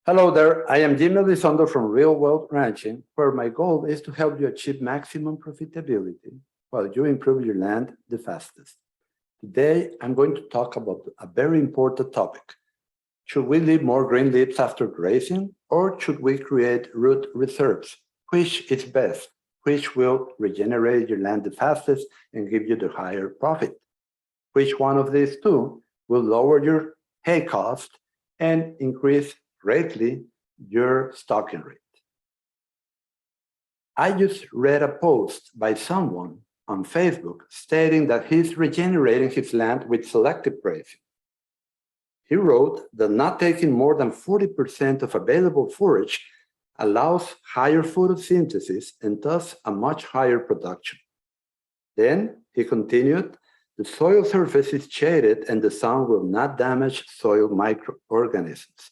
Hello there, I am Jaime Elizondo from Real World Ranching, where my goal is to help you achieve maximum profitability while you improve your land the fastest. Today, I'm going to talk about a very important topic. Should we leave more green leaves after grazing, or should we create root reserves? Which is best? Which will regenerate your land the fastest and give you the higher profit? Which one of these two will lower your hay cost and increase greatly your stocking rate? I just read a post by someone on Facebook stating that he's regenerating his land with selective grazing. He wrote that not taking more than 40% of available forage allows higher photosynthesis and thus a much higher production. Then he continued, the soil surface is shaded and the sun will not damage soil microorganisms.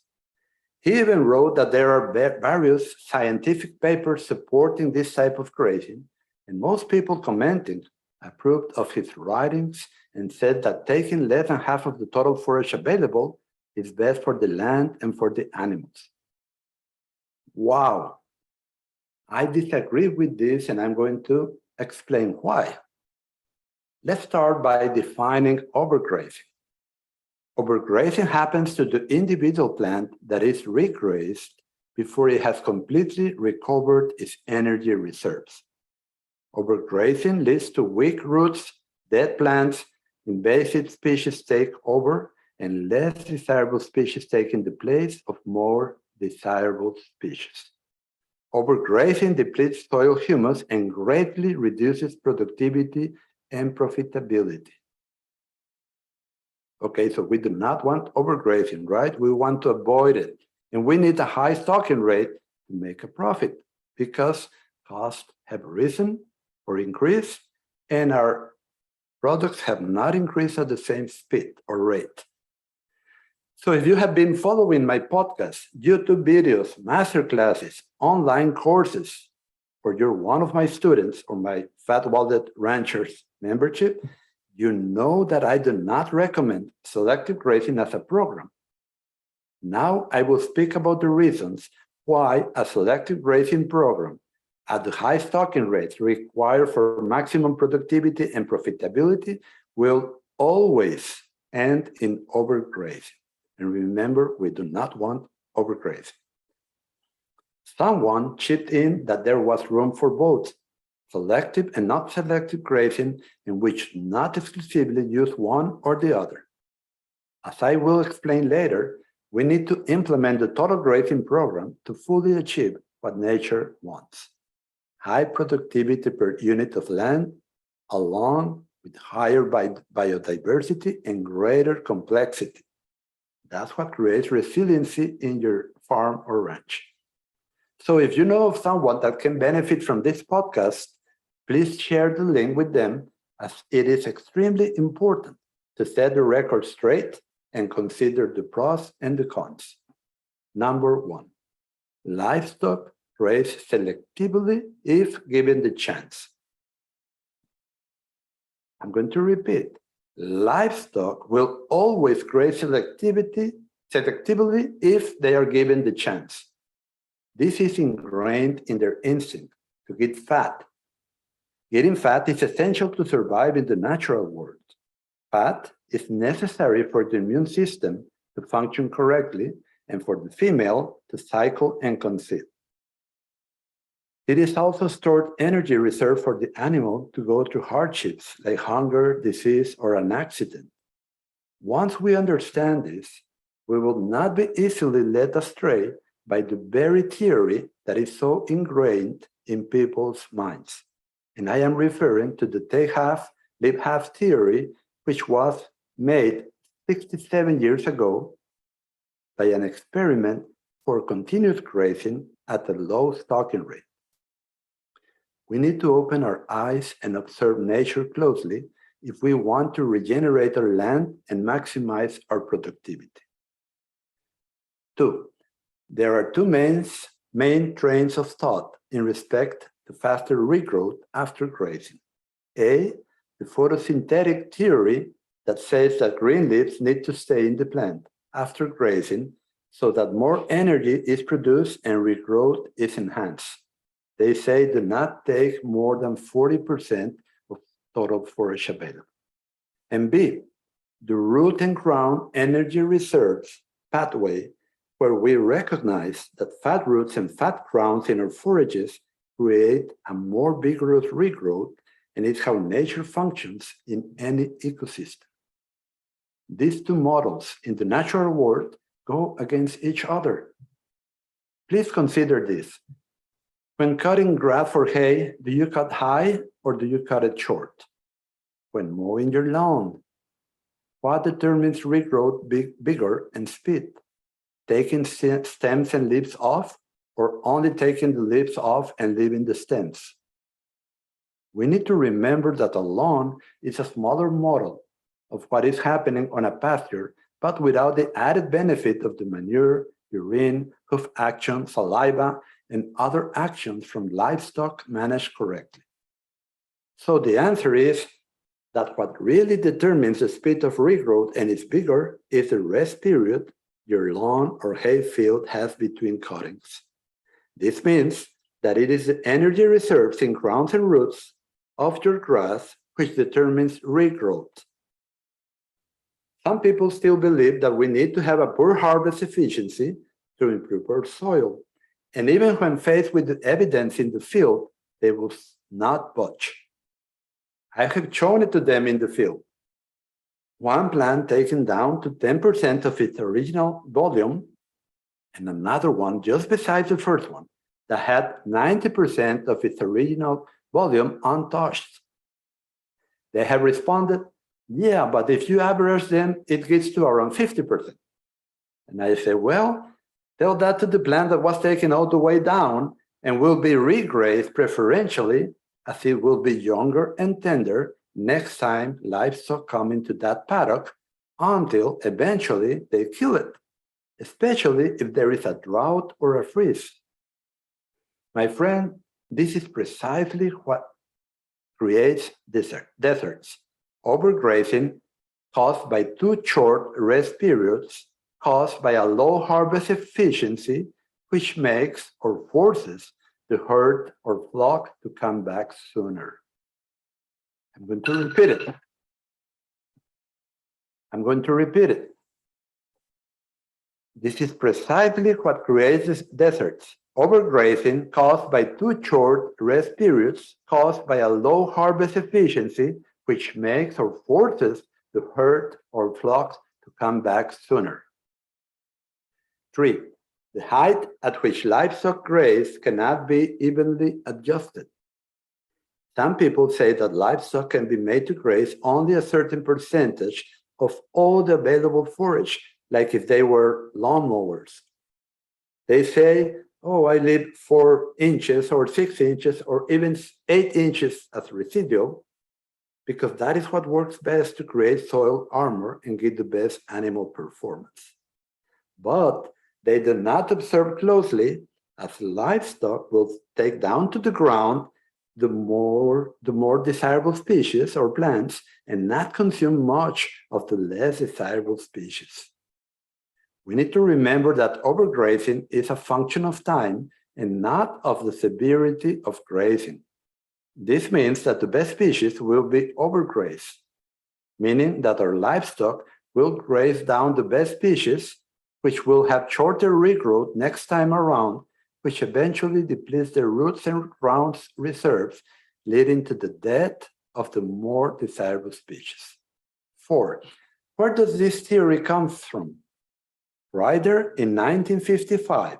He even wrote that there are various scientific papers supporting this type of grazing, and most people commenting approved of his writings and said that taking less than half of the total forage available is best for the land and for the animals. Wow, I disagree with this, and I'm going to explain why. Let's start by defining overgrazing. Overgrazing happens to the individual plant that is regrazed before it has completely recovered its energy reserves. Overgrazing leads to weak roots, dead plants, invasive species take over, and less desirable species taking the place of more desirable species. Overgrazing depletes soil humus and greatly reduces productivity and profitability. Okay, so we do not want overgrazing, right? We want to avoid it. And we need a high stocking rate to make a profit because costs have risen or increased and our products have not increased at the same speed or rate. So if you have been following my podcast, YouTube videos, masterclasses, online courses, or you're one of my students or my Fat Wallet Ranchers membership, you know that I do not recommend selective grazing as a program. Now I will speak about the reasons why a selective grazing program at the high stocking rates required for maximum productivity and profitability will always end in overgrazing. And remember, we do not want overgrazing. Someone chipped in that there was room for both selective and not selective grazing, in which not exclusively use one or the other. As I will explain later, we need to implement the total grazing program to fully achieve what nature wants: high productivity per unit of land, along with higher biodiversity and greater complexity. That's what creates resiliency in your farm or ranch. So if you know of someone that can benefit from this podcast, please share the link with them, as it is extremely important to set the record straight and consider the pros and the cons. Number one, livestock graze selectively if given the chance. I'm going to repeat. Livestock will always graze selectively if they are given the chance. This is ingrained in their instinct to get fat. Getting fat is essential to survive in the natural world. Fat is necessary for the immune system to function correctly and for the female to cycle and conceive. It is also stored energy reserve for the animal to go through hardships like hunger, disease, or an accident. Once we understand this, we will not be easily led astray by the very theory that is so ingrained in people's minds. And I am referring to the take half, live half theory, which was made 67 years ago by an experiment for continuous grazing at a low stocking rate. We need to open our eyes and observe nature closely if we want to regenerate our land and maximize our productivity. 2. There are two main trains of thought in respect to faster regrowth after grazing. A, the photosynthetic theory that says that green leaves need to stay in the plant after grazing so that more energy is produced and regrowth is enhanced. They say do not take more than 40% of total forage available. And B, the root and crown energy reserves pathway, where we recognize that fat roots and fat crowns in our forages create a more vigorous regrowth, and it's how nature functions in any ecosystem. These two models in the natural world go against each other. Please consider this. When cutting grass for hay, do you cut high or do you cut it short? When mowing your lawn, what determines regrowth vigor and speed? Taking stems and leaves off, or only taking the leaves off and leaving the stems? We need to remember that a lawn is a smaller model of what is happening on a pasture, but without the added benefit of the manure, urine, hoof action, saliva, and other actions from livestock managed correctly. So the answer is that what really determines the speed of regrowth and its vigor is the rest period your lawn or hay field has between cuttings. This means that it is the energy reserves in crowns and roots of your grass which determines regrowth. Some people still believe that we need to have a poor harvest efficiency to improve our soil. And even when faced with the evidence in the field, they will not budge. I have shown it to them in the field. One plant taken down to 10% of its original volume, and another one just beside the first one that had 90% of its original volume untouched. They have responded, yeah, but if you average them, it gets to around 50%. And I say, well, tell that to the plant that was taken all the way down and will be regrazed preferentially, as it will be younger and tender next time livestock come into that paddock, until eventually they kill it, especially if there is a drought or a freeze. My friend, this is precisely what creates deserts. Overgrazing caused by too short rest periods, caused by a low harvest efficiency, which makes or forces the herd or flock to come back sooner. I'm going to repeat it. This is precisely what creates deserts. Overgrazing caused by too short rest periods, caused by a low harvest efficiency, which makes or forces the herd or flocks to come back sooner. 3. The height at which livestock graze cannot be evenly adjusted. Some people say that livestock can be made to graze only a certain percentage of all the available forage, like if they were lawnmowers. They say, oh, I leave 4 inches or 6 inches or even 8 inches as residual, because that is what works best to create soil armor and get the best animal performance. But they do not observe closely, as livestock will take down to the ground the more desirable species or plants and not consume much of the less desirable species. We need to remember that overgrazing is a function of time and not of the severity of grazing. This means that the best species will be overgrazed, meaning that our livestock will graze down the best species, which will have shorter regrowth next time around, which eventually depletes the roots and crowns reserves, leading to the death of the more desirable species. 4. Where does this theory come from? Ryder, in 1955,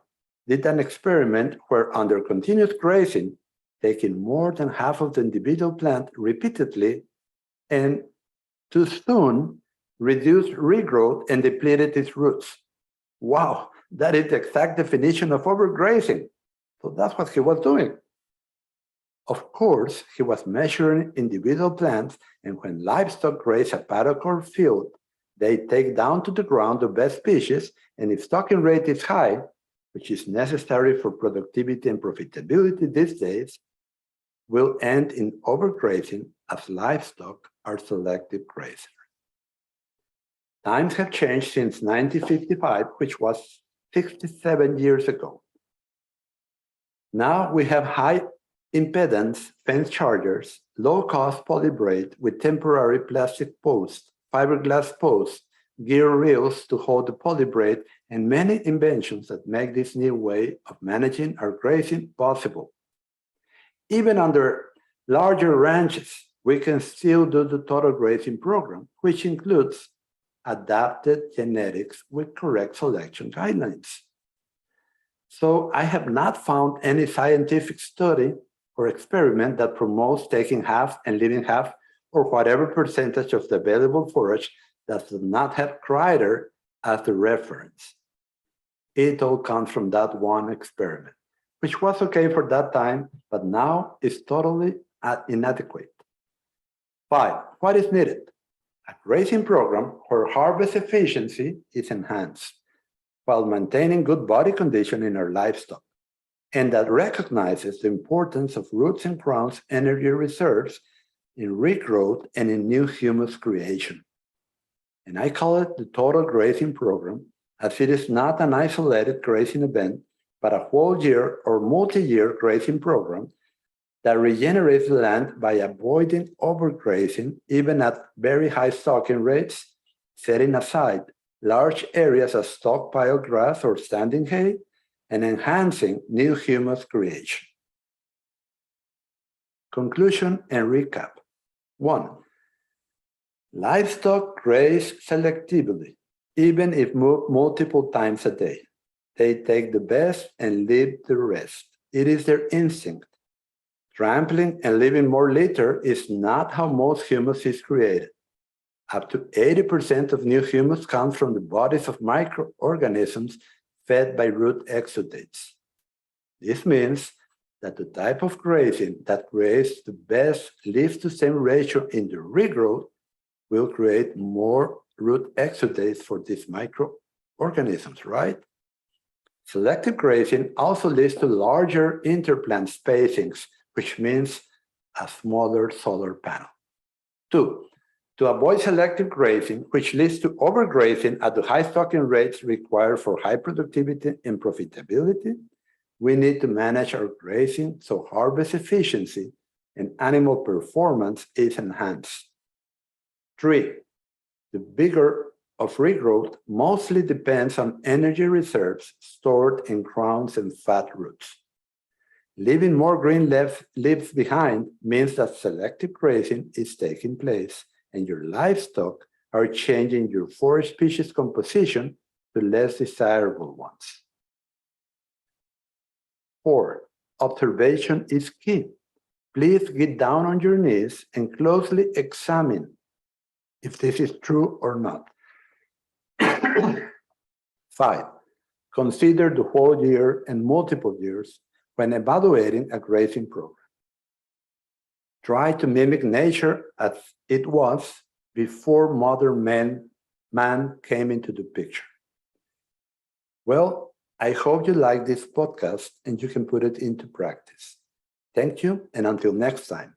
did an experiment where, under continuous grazing, taking more than half of the individual plant repeatedly and too soon, reduced regrowth and depleted its roots. Wow, that is the exact definition of overgrazing. So that's what he was doing. Of course, he was measuring individual plants, and when livestock graze a paddock or field, they take down to the ground the best species, and if stocking rate is high, which is necessary for productivity and profitability these days, will end in overgrazing, as livestock are selective grazers. Times have changed since 1955, which was 67 years ago. Now we have high impedance fence chargers, low-cost polybraid with temporary plastic posts, fiberglass posts, gear reels to hold the polybraid, and many inventions that make this new way of managing our grazing possible. Even under larger ranches, we can still do the total grazing program, which includes adapted genetics with correct selection guidelines. So I have not found any scientific study or experiment that promotes taking half and leaving half, or whatever percentage of the available forage that does not have Kreider as the reference. It all comes from that one experiment, which was okay for that time, but now is totally inadequate. 5, what is needed? A grazing program where harvest efficiency is enhanced while maintaining good body condition in our livestock, and that recognizes the importance of roots and crowns energy reserves in regrowth and in new humus creation. And I call it the total grazing program, as it is not an isolated grazing event, but a whole year or multi-year grazing program that regenerates the land by avoiding overgrazing even at very high stocking rates, setting aside large areas as stockpile grass or standing hay, and enhancing new humus creation. Conclusion and recap. 1. Livestock graze selectively, even if moved multiple times a day. They take the best and leave the rest. It is their instinct. Trampling and leaving more litter is not how most humus is created. Up to 80% of new humus comes from the bodies of microorganisms fed by root exudates. This means that the type of grazing that creates the best leaf to stem ratio in the regrowth will create more root exudates for these microorganisms, right? Selective grazing also leads to larger interplant spacings, which means a smaller solar panel. 2, to avoid selective grazing, which leads to overgrazing at the high stocking rates required for high productivity and profitability, we need to manage our grazing so harvest efficiency and animal performance is enhanced. 3, the vigor of regrowth mostly depends on energy reserves stored in crowns and fat roots. Leaving more green leaves behind means that selective grazing is taking place and your livestock are changing your forage species composition to less desirable ones. 4, observation is key. Please get down on your knees and closely examine if this is true or not. 5, consider the whole year and multiple years when evaluating a grazing program. Try to mimic nature as it was before modern man came into the picture. Well, I hope you like this podcast and you can put it into practice. Thank you, and until next time.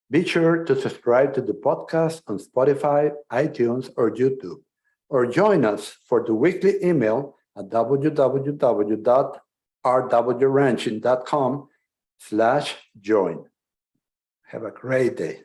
Be sure to subscribe to the podcast on Spotify, iTunes, or YouTube, or join us for the weekly email at www.rwranching.com/join. Have a great day.